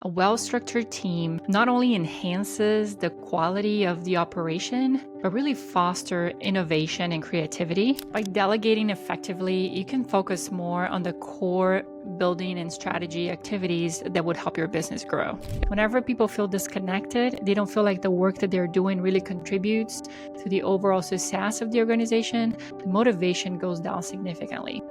A well-structured team not only enhances the quality of the operation, but really foster innovation and creativity. By delegating effectively, you can focus more on the core building and strategy activities that would help your business grow. Whenever people feel disconnected, they don't feel like the work that they're doing really contributes to the overall success of the organization, the motivation goes down significantly.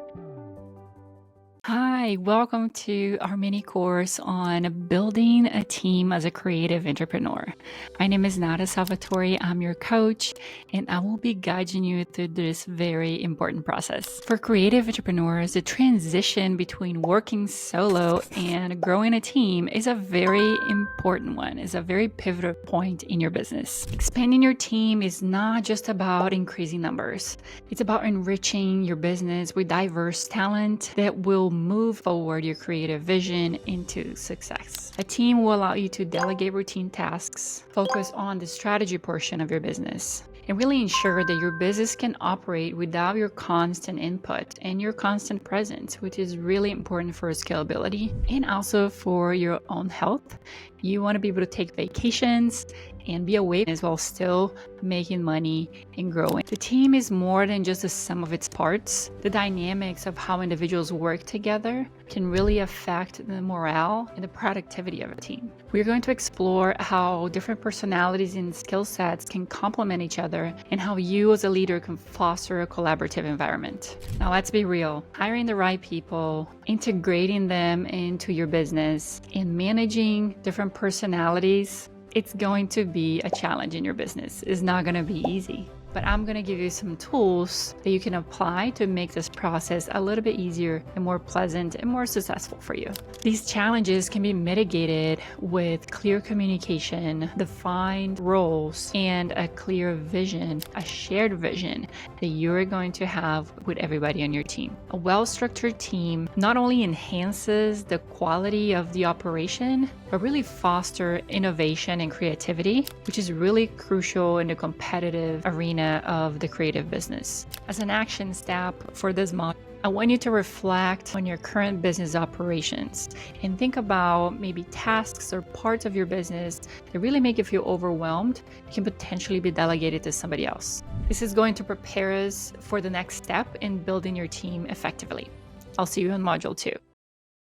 Hi, welcome to our mini course on building a team as a creative entrepreneur. My name is Nada Salvator. I'm your coach, and I will be guiding you through this very important process. For creative entrepreneurs, the transition between working solo and growing a team is a very important one. It's a very pivotal point in your business. Expanding your team is not just about increasing numbers. It's about enriching your business with diverse talent that will move forward your creative vision into success. A team will allow you to delegate routine tasks, focus on the strategy portion of your business, and really ensure that your business can operate without your constant input and your constant presence, which is really important for scalability and also for your own health. You want to be able to take vacations and be away as well, still making money and growing. The team is more than just the sum of its parts. The dynamics of how individuals work together can really affect the morale and the productivity of a team. We're going to explore how different personalities and skill sets can complement each other and how you as a leader can foster a collaborative environment. Now, let's be real. Hiring the right people, integrating them into your business, and managing different personalities, it's going to be a challenge in your business. It's not going to be easy. But I'm going to give you some tools that you can apply to make this process a little bit easier and more pleasant and more successful for you. These challenges can be mitigated with clear communication, defined roles, and a clear vision, a shared vision that you're going to have with everybody on your team. A well-structured team not only enhances the quality of the operation, but really foster innovation and creativity, which is really crucial in the competitive arena of the creative business. As an action step for this module, I want you to reflect on your current business operations and think about maybe tasks or parts of your business that really make you feel overwhelmed, can potentially be delegated to somebody else. This is going to prepare us for the next step in building your team effectively. I'll see you in Module 2.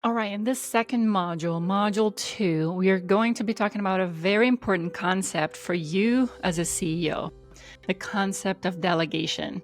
All right, in this second module, Module 2, we are going to be talking about a very important concept for you as a CEO, the concept of delegation.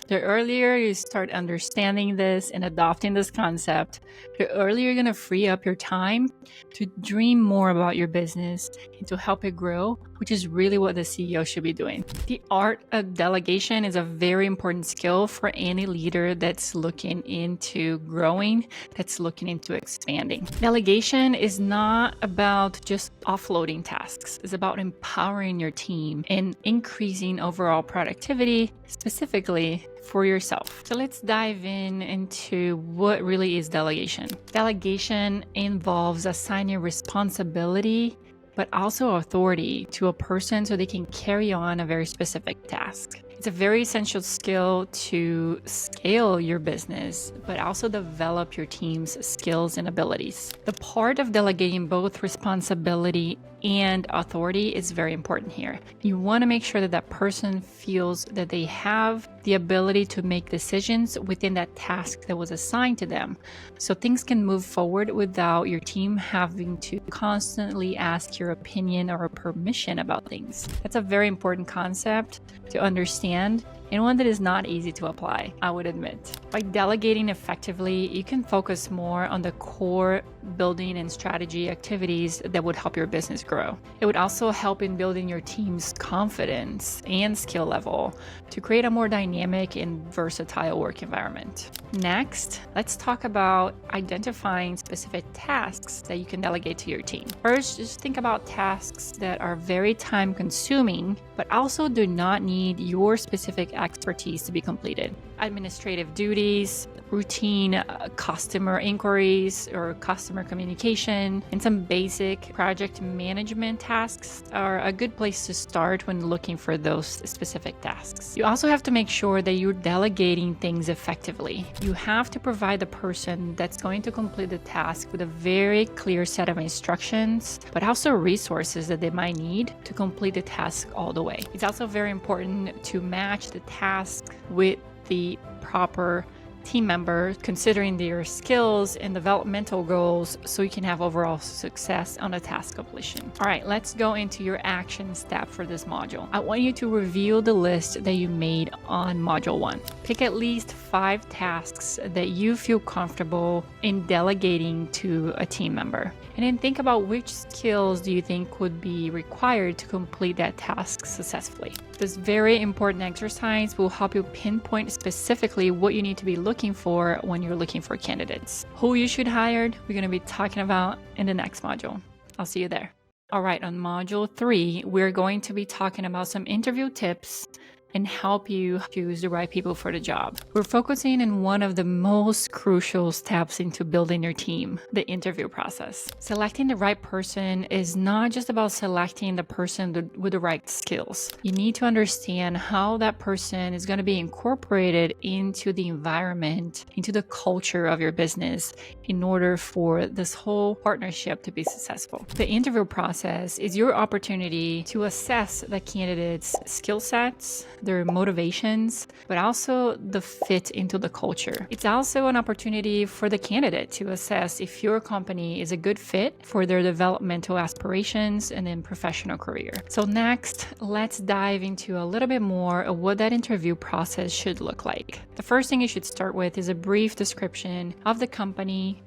The earlier you start understanding this and adopting this concept, the earlier you're going to free up your time to dream more about your business and to help it grow, which is really what the CEO should be doing. The art of delegation is a very important skill for any leader that's looking into growing, that's looking into expanding. Delegation is not about just offloading tasks. It's about empowering your team and increasing overall productivity, specifically for yourself. So let's dive into what really is delegation. Delegation involves assigning responsibility, but also authority to a person so they can carry on a very specific task. It's a very essential skill to scale your business, but also develop your team's skills and abilities. The part of delegating both responsibility and authority is very important here. You want to make sure that that person feels that they have the ability to make decisions within that task that was assigned to them, so things can move forward without your team having to constantly ask your opinion or permission about things. That's a very important concept to understand, and one that is not easy to apply, I would admit. By delegating effectively, you can focus more on the core building and strategy activities that would help your business grow. It would also help in building your team's confidence and skill level to create a more dynamic and versatile work environment. Next, let's talk about identifying specific tasks that you can delegate to your team. First, just think about tasks that are very time consuming, but also do not need your specific expertise to be completed. administrative duties, routine customer inquiries or customer communication, and some basic project management tasks are a good place to start when looking for those specific tasks. You also have to make sure that you're delegating things effectively. You have to provide the person that's going to complete the task with a very clear set of instructions, but also resources that they might need to complete the task all the way. It's also very important to match the task with the proper team member, considering their skills and developmental goals so you can have overall success on the task completion. All right, let's go into your action step for this module. I want you to review the list that you made on module 1. Pick at least 5 tasks that you feel comfortable in delegating to a team member. And then think about which skills do you think would be required to complete that task successfully. This very important exercise will help you pinpoint specifically what you need to be looking for when you're looking for candidates. Who you should hire, we're going to be talking about in the next module. I'll see you there. All right, on module 3, we're going to be talking about some interview tips and help you choose the right people for the job. We're focusing on one of the most crucial steps into building your team, the interview process. Selecting the right person is not just about selecting the person with the right skills. You need to understand how that person is going to be incorporated into the environment, into the culture of your business in order for this whole partnership to be successful. The interview process is your opportunity to assess the candidate's skill sets, their motivations, but also the fit into the culture. It's also an opportunity for the candidate to assess if your company is a good fit for their developmental aspirations and then professional career. So next, let's dive into a little bit more of what that interview process should look like. The first thing you should start with is a brief description of the company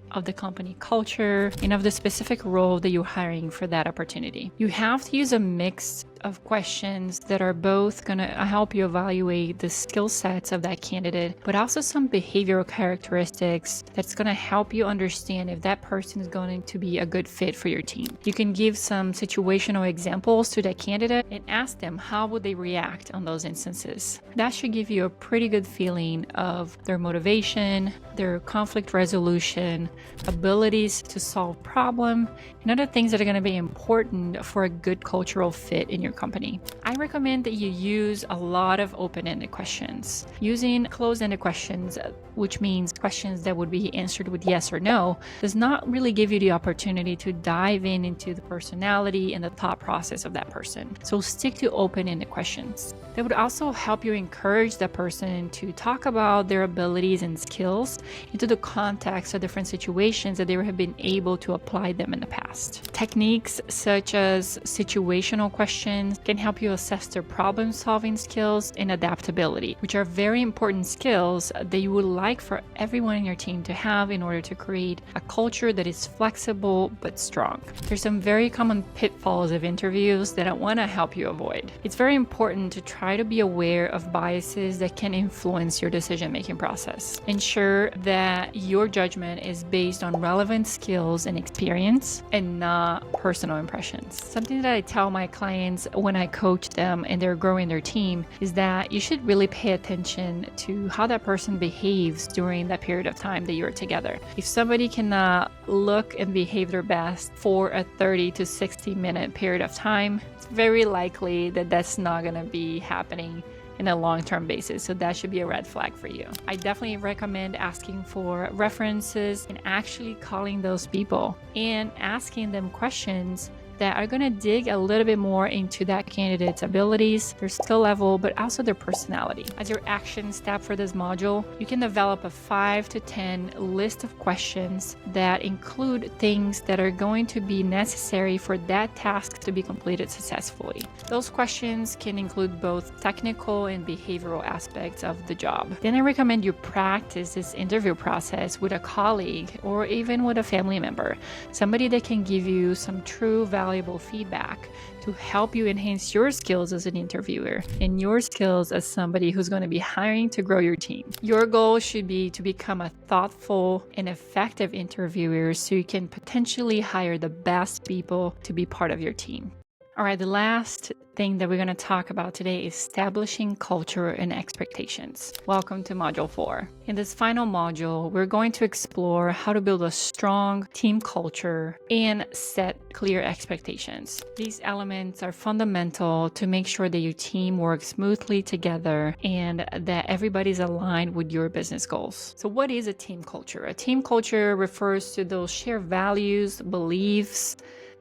culture, and of the specific role that you're hiring for that opportunity. You have to use a mix of questions that are both going to help you evaluate the skill sets of that candidate, but also some behavioral characteristics that's going to help you understand if that person is going to be a good fit for your team. You can give some situational examples to that candidate and ask them how would they react on those instances. That should give you a pretty good feeling of their motivation, their conflict resolution, abilities to solve problem, and other things that are going to be important for a good cultural fit in your company. I recommend that you use a lot of open-ended questions. Using closed-ended questions, which means questions that would be answered with yes or no, does not really give you the opportunity to dive into the personality and the thought process of that person. So stick to open-ended questions. That would also help you encourage that person to talk about their abilities and skills into the context of different situations that they have been able to apply them in the past. Techniques such as situational questions can help you assess their problem-solving skills and adaptability, which are very important skills that you would like for everyone in your team to have in order to create a culture that is flexible but strong. There's some very common pitfalls of interviews that I want to help you avoid. It's very important to try to be aware of biases that can influence your decision-making process. Ensure that your judgment is based on relevant skills and experience and not personal impressions. Something that I tell my clients when I coach them and they're growing their team is that you should really pay attention to how that person behaves during that period of time that you're together. If somebody cannot look and behave their best for a 30 to 60 minute period of time, it's very likely that that's not going to be happening in a long-term basis. So that should be a red flag for you. I definitely recommend asking for references and actually calling those people and asking them questions that are going to dig a little bit more into that candidate's abilities, their skill level, but also their personality. As your action step for this module, you can develop a 5 to 10 list of questions that include things that are going to be necessary for that task to be completed successfully. Those questions can include both technical and behavioral aspects of the job. Then I recommend you practice this interview process with a colleague or even with a family member, somebody that can give you some true valuable feedback to help you enhance your skills as an interviewer and your skills as somebody who's going to be hiring to grow your team. Your goal should be to become a thoughtful and effective interviewer so you can potentially hire the best people to be part of your team. All right, the last thing that we're going to talk about today is establishing culture and expectations. Welcome to Module 4. In this final module, we're going to explore how to build a strong team culture and set clear expectations. These elements are fundamental to make sure that your team works smoothly together and that everybody's aligned with your business goals. So what is a team culture? A team culture refers to those shared values, beliefs,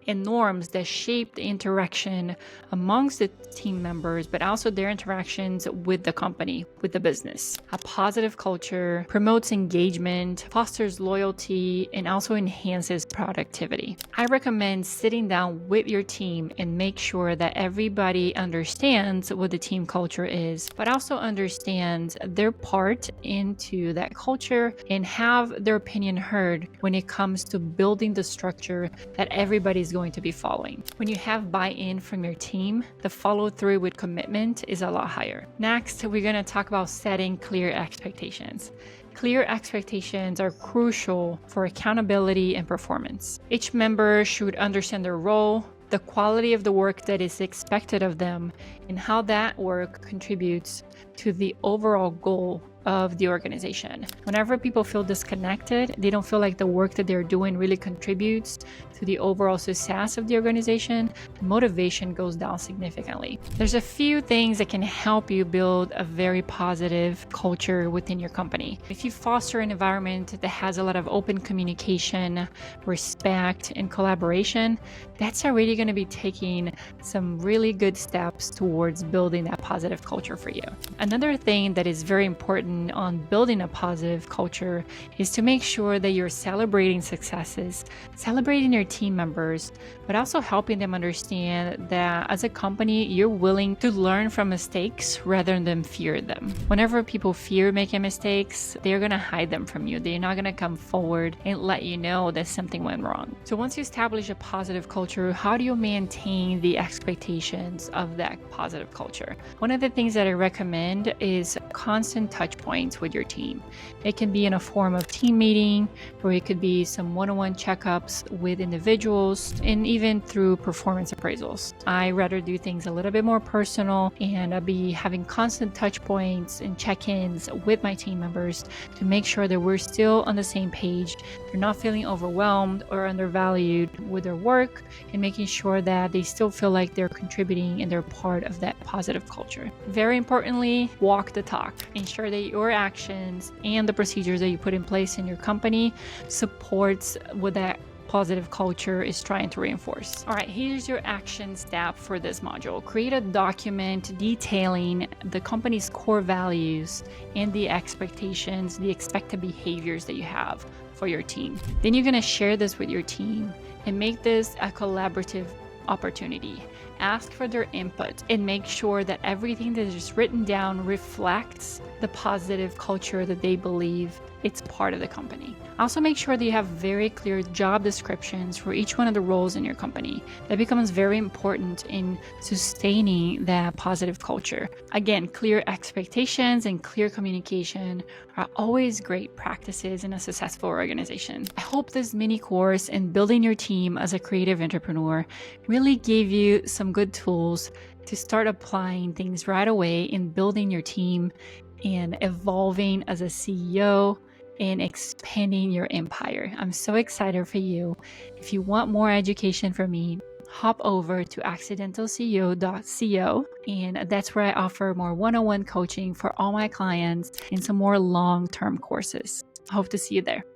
and norms that shape the interaction amongst the team members, but also their interactions with the company, with the business. A positive culture promotes engagement, fosters loyalty, and also enhances productivity. I recommend sitting down with your team and make sure that everybody understands what the team culture is, but also understands their part into that culture and have their opinion heard when it comes to building the structure that everybody's going to be following. When you have buy-in from your team, the follow-through with commitment is a lot higher. Next, we're going to talk about setting clear expectations. Clear expectations are crucial for accountability and performance. Each member should understand their role, the quality of the work that is expected of them, and how that work contributes to the overall goal of the organization. Whenever people feel disconnected, they don't feel like the work that they're doing really contributes to the overall success of the organization, the motivation goes down significantly. There's a few things that can help you build a very positive culture within your company. If you foster an environment that has a lot of open communication, respect, and collaboration, that's already going to be taking some really good steps towards building that positive culture for you. Another thing that is very important on building a positive culture is to make sure that you're celebrating successes, celebrating your team members, but also helping them understand that as a company, you're willing to learn from mistakes rather than fear them. Whenever people fear making mistakes, they're going to hide them from you. They're not going to come forward and let you know that something went wrong. So once you establish a positive culture, how do you maintain the expectations of that positive culture? One of the things that I recommend is constant touch points with your team. It can be in a form of team meeting, or it could be some one-on-one checkups with individuals, and even through performance appraisals. I rather do things a little bit more personal, and I'll be having constant touch points and check-ins with my team members to make sure that we're still on the same page. They're not feeling overwhelmed or undervalued with their work, and making sure that they still feel like they're contributing and they're part of that positive culture. Very importantly, walk the talk. Ensure that your actions and the procedures that you put in place in your company supports what that positive culture is trying to reinforce. All right, here's your action step for this module. Create a document detailing the company's core values and the expectations, the expected behaviors that you have for your team. Then you're going to share this with your team and make this a collaborative opportunity. Ask for their input and make sure that everything that is written down reflects the positive culture that they believe it's part of the company. Also make sure that you have very clear job descriptions for each one of the roles in your company. That becomes very important in sustaining that positive culture. Again, clear expectations and clear communication are always great practices in a successful organization. I hope this mini course in building your team as a creative entrepreneur really gave you some good tools to start applying things right away in building your team and evolving as a CEO and expanding your empire. I'm so excited for you. If you want more education from me, hop over to accidentalceo.co, and that's where I offer more one-on-one coaching for all my clients and some more long-term courses. I hope to see you there.